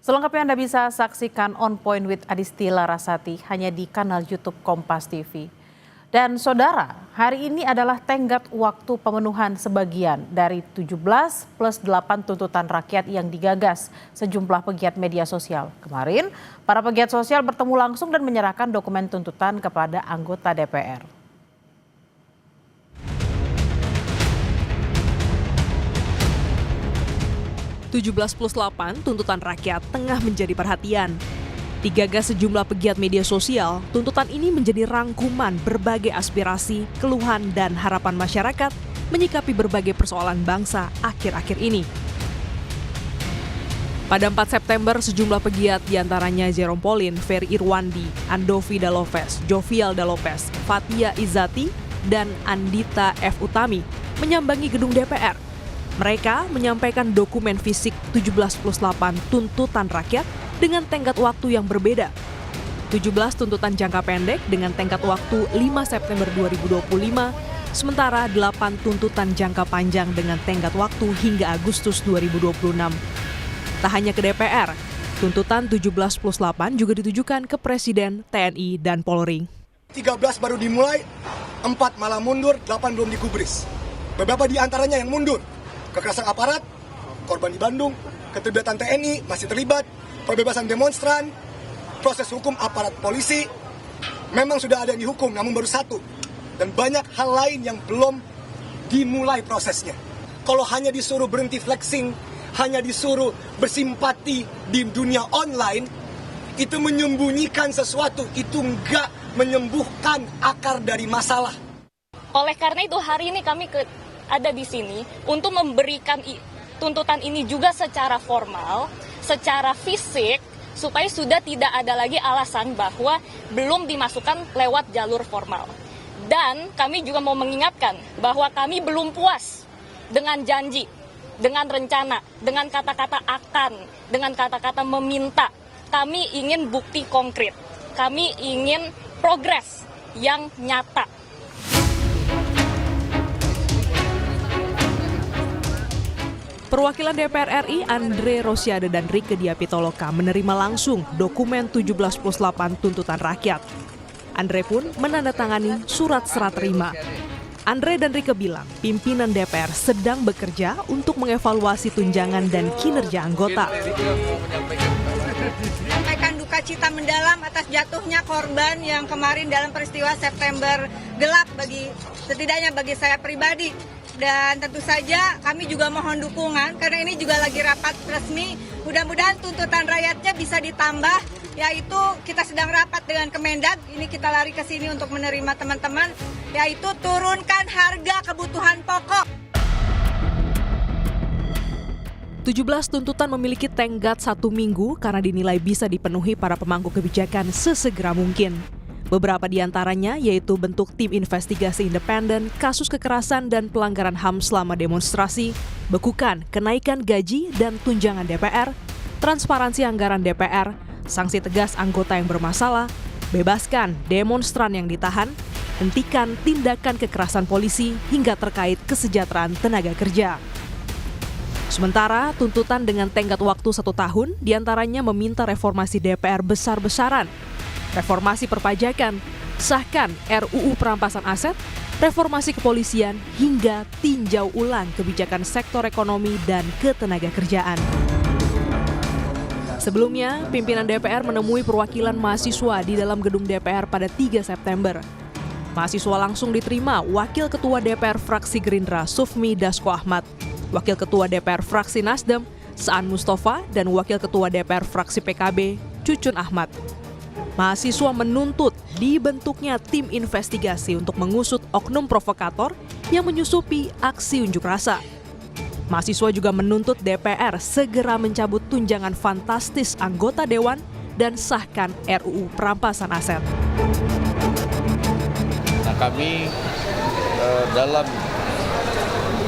Selengkapnya Anda bisa saksikan On Point with Adisti Larasati hanya di kanal YouTube Kompas TV. Dan saudara, hari ini adalah tenggat waktu pemenuhan sebagian dari 17 plus 8 tuntutan rakyat yang digagas sejumlah pegiat media sosial. Kemarin, para pegiat sosial bertemu langsung dan menyerahkan dokumen tuntutan kepada anggota DPR. +17 tuntutan rakyat tengah menjadi perhatian. Digagas sejumlah pegiat media sosial, tuntutan ini menjadi rangkuman berbagai aspirasi, keluhan, dan harapan masyarakat menyikapi berbagai persoalan bangsa akhir-akhir ini. Pada 4 September, sejumlah pegiat diantaranya Jerome Pauline, Ferry Irwandi, Andovi Dalopes, Jovial Dalopes, Fathia Izzati, dan Andita F. Utami menyambangi gedung DPR. Mereka menyampaikan dokumen fisik 17+8 tuntutan rakyat dengan tenggat waktu yang berbeda. 17 tuntutan jangka pendek dengan tenggat waktu 5 September 2025, sementara 8 tuntutan jangka panjang dengan tenggat waktu hingga Agustus 2026. Tak hanya ke DPR, tuntutan 17+8 juga ditujukan ke Presiden, TNI, dan Polri. 13 baru dimulai, 4 malah mundur, 8 belum digubris. Beberapa di antaranya yang mundur. Kekerasan aparat, korban di Bandung, keterlibatan TNI masih terlibat, pembebasan demonstran, proses hukum aparat polisi, memang sudah ada yang dihukum, namun baru 1. Dan banyak hal lain yang belum dimulai prosesnya. Kalau hanya disuruh berhenti flexing, hanya disuruh bersimpati di dunia online, itu menyembunyikan sesuatu, itu enggak menyembuhkan akar dari masalah. Oleh karena itu hari ini kami ada di sini untuk memberikan tuntutan ini juga secara formal, secara fisik, supaya sudah tidak ada lagi alasan bahwa belum dimasukkan lewat jalur formal. Dan kami juga mau mengingatkan bahwa kami belum puas dengan janji, dengan rencana, dengan kata-kata akan, dengan kata-kata meminta. Kami ingin bukti konkret, kami ingin progres yang nyata. Perwakilan DPR RI Andre Rosiade dan Rieke Diah Pitaloka menerima langsung dokumen 17+8 tuntutan rakyat. Andre pun menandatangani surat serah terima. Andre dan Rieke bilang pimpinan DPR sedang bekerja untuk mengevaluasi tunjangan dan kinerja anggota. Sampaikan duka cita mendalam atas jatuhnya korban yang kemarin dalam peristiwa September gelap setidaknya bagi saya pribadi. Dan tentu saja kami juga mohon dukungan karena ini juga lagi rapat resmi. Mudah-mudahan tuntutan rakyatnya bisa ditambah, yaitu kita sedang rapat dengan Kemendag. Ini kita lari ke sini untuk menerima teman-teman, yaitu turunkan harga kebutuhan pokok. 17 tuntutan memiliki tenggat 1 minggu karena dinilai bisa dipenuhi para pemangku kebijakan sesegera mungkin. Beberapa di antaranya yaitu bentuk tim investigasi independen, kasus kekerasan dan pelanggaran HAM selama demonstrasi, bekukan kenaikan gaji dan tunjangan DPR, transparansi anggaran DPR, sanksi tegas anggota yang bermasalah, bebaskan demonstran yang ditahan, hentikan tindakan kekerasan polisi hingga terkait kesejahteraan tenaga kerja. Sementara tuntutan dengan tenggat waktu 1 tahun diantaranya meminta reformasi DPR besar-besaran, reformasi perpajakan, sahkan RUU perampasan aset, reformasi kepolisian, hingga tinjau ulang kebijakan sektor ekonomi dan ketenagakerjaan. Sebelumnya, pimpinan DPR menemui perwakilan mahasiswa di dalam gedung DPR pada 3 September. Mahasiswa langsung diterima Wakil Ketua DPR Fraksi Gerindra Sufmi Dasko Ahmad, Wakil Ketua DPR Fraksi Nasdem Saan Mustafa, dan Wakil Ketua DPR Fraksi PKB Cucun Ahmad. Mahasiswa menuntut dibentuknya tim investigasi untuk mengusut oknum provokator yang menyusupi aksi unjuk rasa. Mahasiswa juga menuntut DPR segera mencabut tunjangan fantastis anggota dewan dan sahkan RUU perampasan aset. Nah, kami dalam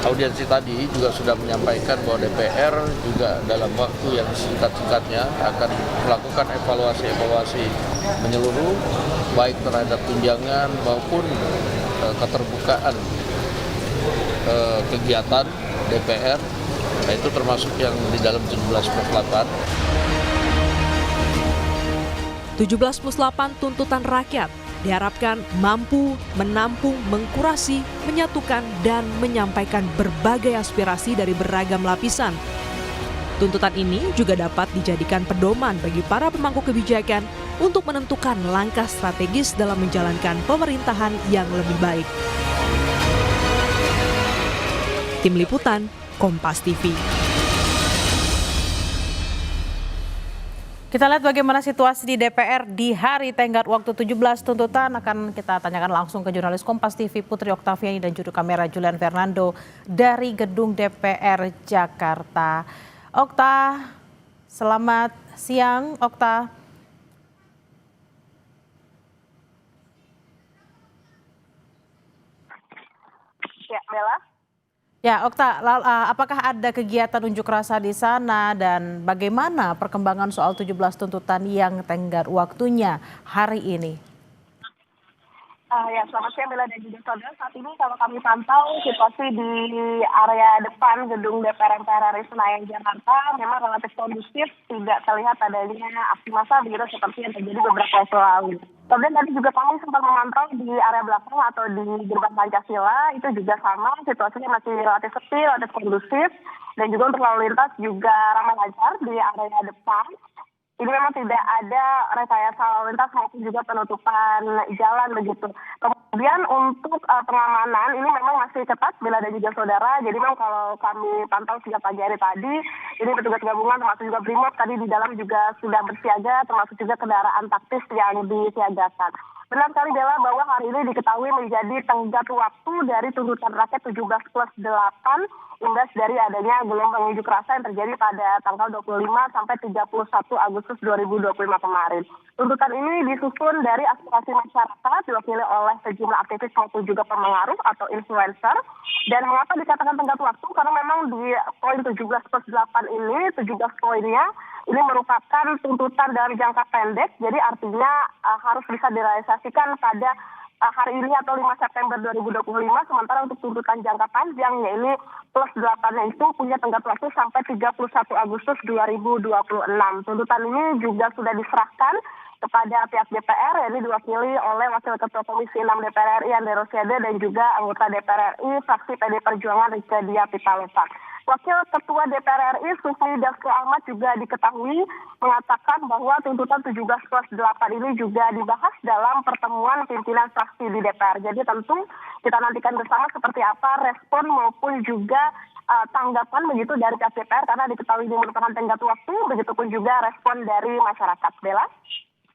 audiensi tadi juga sudah menyampaikan bahwa DPR juga dalam waktu yang singkat-singkatnya akan melakukan evaluasi menyeluruh baik terhadap tunjangan maupun keterbukaan kegiatan DPR, nah itu termasuk yang di dalam 17+8. 17+8 tuntutan rakyat diharapkan mampu menampung, mengkurasi, menyatukan, dan menyampaikan berbagai aspirasi dari beragam lapisan. Tuntutan ini juga dapat dijadikan pedoman bagi para pemangku kebijakan untuk menentukan langkah strategis dalam menjalankan pemerintahan yang lebih baik. Tim Liputan, Kompas TV. Kita lihat bagaimana situasi di DPR di hari tenggat waktu 17 tuntutan. Akan kita tanyakan langsung ke jurnalis Kompas TV Putri Oktaviani dan juru kamera Julian Fernando dari gedung DPR Jakarta. Okta, selamat siang Okta. Ya, Bella. Ya, Okta, apakah ada kegiatan unjuk rasa di sana dan bagaimana perkembangan soal 17 tuntutan yang tenggat waktunya hari ini? Ya, selamat siang Bella dan juga saudara. Saat ini kalau kami pantau situasi di area depan gedung DPR MPR RI Senayan Jakarta memang relatif kondusif, tidak terlihat adanya aksi massa begitu seperti yang terjadi beberapa waktu lalu. Kemudian tadi juga kami sempat memantau di area belakang atau di gerbang Pancasila, itu juga sama, situasinya masih relatif sepi, relatif kondusif, dan juga untuk lalu lintas juga ramai lancar di area depan. Ini memang tidak ada rekayasa lalu lintas maupun juga penutupan jalan begitu. Kemudian untuk pengamanan ini memang masih ketat bila dan juga saudara. Jadi memang kalau kami pantau sejak pagi hari tadi, ini petugas gabungan termasuk juga Brimob tadi di dalam juga sudah bersiaga, termasuk juga kendaraan taktis yang disiagakan. Benar sekali Bella bahwa hari ini diketahui menjadi tenggat waktu dari tuntutan rakyat 17+8 imbas dari adanya gelombang unjuk rasa yang terjadi pada tanggal 25 sampai 31 Agustus 2025 kemarin. Tuntutan ini disusun dari aspirasi masyarakat diwakili oleh sejumlah aktivis maupun juga pengaruh atau influencer. Dan mengapa dikatakan tenggat waktu? Karena memang di poin 17+8 ini, 17 poinnya ini merupakan tuntutan dalam jangka pendek. Jadi artinya harus bisa direalisasikan pada hari ini atau 5 September 2025, sementara untuk tuntutan jangka panjang, yaitu +8 itu punya tenggat waktu sampai 31 Agustus 2026. Tuntutan ini juga sudah diserahkan kepada pihak DPR, yang diwakili oleh Wakil Ketua Komisi 6 DPR RI Andre Rosiade dan juga anggota DPR RI fraksi PD Perjuangan Rieke Diah Pitaloka. Wakil Ketua DPR RI Sufmi Dasko Ahmad juga diketahui mengatakan bahwa tuntutan 17+8 ini juga dibahas dalam pertemuan pimpinan fraksi di DPR. Jadi tentu kita nantikan bersama seperti apa respon maupun juga tanggapan begitu dari pihak DPR karena diketahui ini merupakan tenggat waktu, begitupun juga respon dari masyarakat. Bella.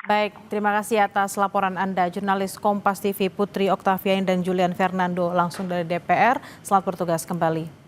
Baik, terima kasih atas laporan Anda, jurnalis Kompas TV Putri Oktaviani dan Julian Fernando langsung dari DPR. Selamat bertugas kembali.